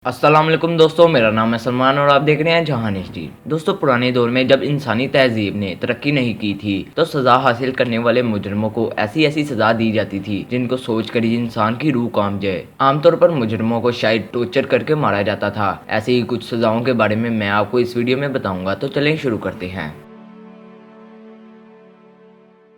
अस्सलाम वालेकुम दोस्तों, मेरा नाम है सलमान और आप देख रहे हैं जहान एचडी। दोस्तों, पुराने दौर में जब इंसानी तहजीब ने तरक्की नहीं की थी तो सजा हासिल करने वाले मुजरिमों को ऐसी ऐसी सजा दी जाती थी जिनको सोच कर ही इंसान की रूह कांप जाए। आमतौर पर मुजरिमों को शायद टॉर्चर करके मारा जाता था। ऐसे ही कुछ सजाओं के बारे में मैं आपको इस वीडियो में बताऊंगा, तो चलें शुरू करते हैं।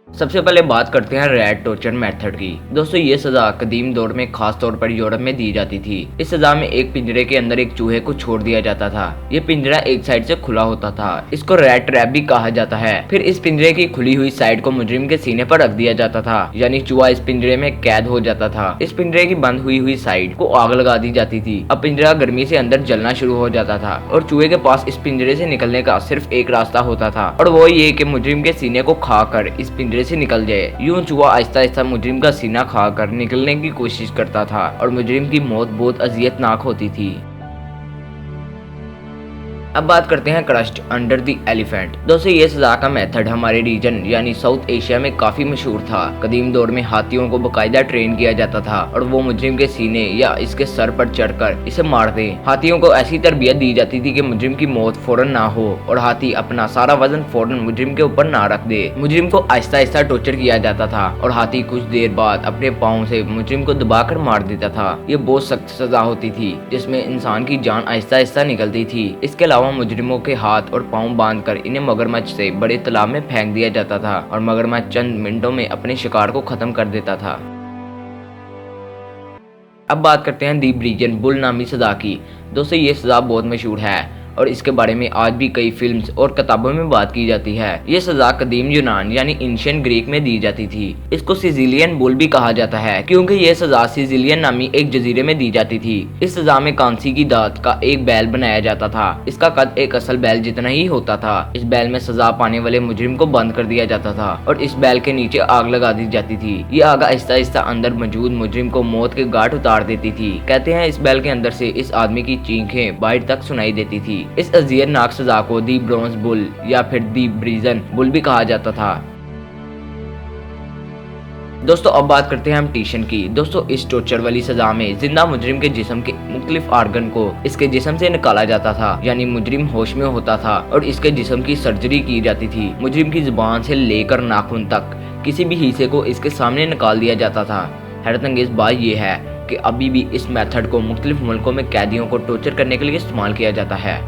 सबसे पहले बात करते हैं रैट टॉर्चर मेथड की। दोस्तों, ये सजा कदीम दौर में खास तौर पर यूरोप में दी जाती थी। इस सजा में एक पिंजरे के अंदर एक चूहे को छोड़ दिया जाता था। ये पिंजरा एक साइड से खुला होता था। इसको रैट ट्रैप भी कहा जाता है। फिर इस पिंजरे की खुली हुई साइड को मुजरिम के सीने पर रख दिया जाता था, यानी चूहा इस पिंजरे में कैद हो जाता था। इस पिंजरे की बंद हुई साइड को आग लगा दी जाती थी। अब पिंजरा गर्मी से अंदर जलना शुरू हो जाता था और चूहे के पास इस पिंजरे से निकलने का सिर्फ एक रास्ता होता था, और वो ये कि मुजरिम के सीने को खाकर इस पिंजरे से निकल जाए। यूं चूहा आहिस्ता आहिस्ता मुजरिम का सीना खाकर निकलने की कोशिश करता था और मुजरिम की मौत बहुत अजियतनाक होती थी। अब बात करते हैं क्रश्ड अंडर द एलिफेंट। दोस्तों, ये सजा का मेथड हमारे रीजन यानी साउथ एशिया में काफी मशहूर था। कदीम दौर में हाथियों को बकायदा ट्रेन किया जाता था और वो मुजरिम के सीने या इसके सर पर चढ़कर इसे मार दे। हाथियों को ऐसी तरबियत दी जाती थी कि मुजरिम की मौत फौरन ना हो और हाथी अपना सारा वजन फौरन मुजरिम के ऊपर ना रख दे। मुजरिम को आहिस्ता आहिस्ता टॉर्चर किया जाता था और हाथी कुछ देर बाद अपने पाँव से मुजरिम को दबाकर मार देता था। ये बहुत सख्त सजा होती थी जिसमें इंसान की जान आहिस्ता आहिस्ता निकलती थी। इसके अलावा मुजरिमों के हाथ और पांव बांधकर इन्हें मगरमच्छ से बड़े तालाब में फेंक दिया जाता था और मगरमच्छ चंद मिनटों में अपने शिकार को खत्म कर देता था। अब बात करते हैं दी ब्रिजन बुल नामी सजा की। दोस्तों, ये सजा बहुत मशहूर है और इसके बारे में आज भी कई फिल्म्स और किताबों में बात की जाती है। ये सजा कदीम यूनान यानी एंशिएंट ग्रीक में दी जाती थी। इसको सिजिलियन बुल भी कहा जाता है क्योंकि ये सजा सिजिलियन नामी एक जजीरे में दी जाती थी। इस सजा में कांसी की दांत का एक बैल बनाया जाता था। इसका कद एक असल बैल जितना ही होता था। इस बैल में सजा पाने वाले मुजरिम को बंद कर दिया जाता था और इस बैल के नीचे आग लगा दी जाती थी। ये आग आहिस्ता आहिस्ता अंदर मौजूद मुजरिम को मौत के घाट उतार देती थी। कहते हैं इस बैल के अंदर से इस आदमी की चीखें बाहर तक सुनाई देती थी। इस अजियतनाक सजा को दी ब्रोंज बुल या फिर दी ब्रिजन बुल भी कहा जाता था। दोस्तों, अब बात करते हैं हम टीशन की। दोस्तों, इस टॉर्चर वाली सजा में जिंदा मुजरिम के जिस्म के मुख्तलिफ आर्गन को इसके जिस्म से निकाला जाता था, यानी मुजरिम होश में होता था और इसके जिस्म की सर्जरी की जाती थी। मुजरिम की जुबान से लेकर नाखून तक किसी भी हिस्से को इसके सामने निकाल दिया जाता था। हैरतअंगेज बात यह है कि अभी भी इस मेथड को मुख्तलिफ मुल्कों में कैदियों को टॉर्चर करने के लिए इस्तेमाल किया जाता है।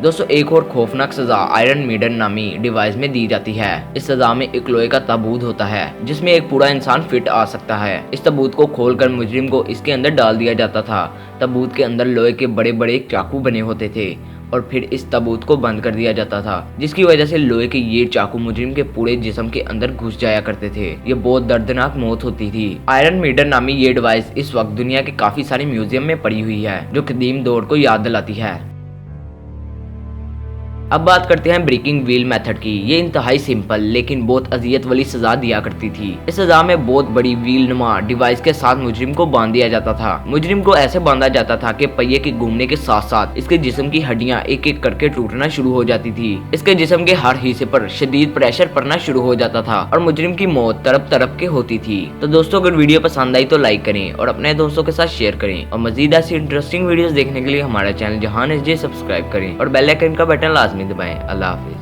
दोस्तों, एक और खौफनाक सजा आयरन मीडन नामी डिवाइस में दी जाती है। इस सजा में एक लोहे का ताबूत होता है जिसमें एक पूरा इंसान फिट आ सकता है। इस ताबूत को खोलकर मुजरिम को इसके अंदर डाल दिया जाता था। ताबूत के अंदर लोहे के बड़े बड़े चाकू बने होते थे और फिर इस ताबूत को बंद कर दिया जाता था, जिसकी वजह से लोहे के ये चाकू मुजरिम के पूरे जिस्म के अंदर घुस जाया करते थे। ये बहुत दर्दनाक मौत होती थी। आयरन मीडन नामी ये डिवाइस इस वक्त दुनिया के काफी सारे म्यूजियम में पड़ी हुई है जो कदीम दौर को याद दिलाती है। अब बात करते हैं ब्रेकिंग व्हील मेथड की। ये इंतहाई सिंपल लेकिन बहुत अजियत वाली सजा दिया करती थी। इस सजा में बहुत बड़ी व्हील नुमा डिवाइस के साथ मुजरिम को बांध दिया जाता था। मुजरिम को ऐसे बांधा जाता था कि पहिए के घूमने के साथ साथ इसके जिस्म की हड्डियां एक एक करके टूटना शुरू हो जाती थी। इसके जिस्म के हर हिस्से पर शदीद प्रेशर पड़ना शुरू हो जाता था और मुजरिम की मौत तरफ तरफ के होती थी। तो दोस्तों, अगर वीडियो पसंद आई तो लाइक करें और अपने दोस्तों के साथ शेयर करें और मजीद ऐसी इंटरेस्टिंग वीडियोस देखने के लिए हमारा चैनल जहान एचडी सब्सक्राइब करें और बेल आइकन का बटन लाजमी दबाएं। अल्लाह हाफिज।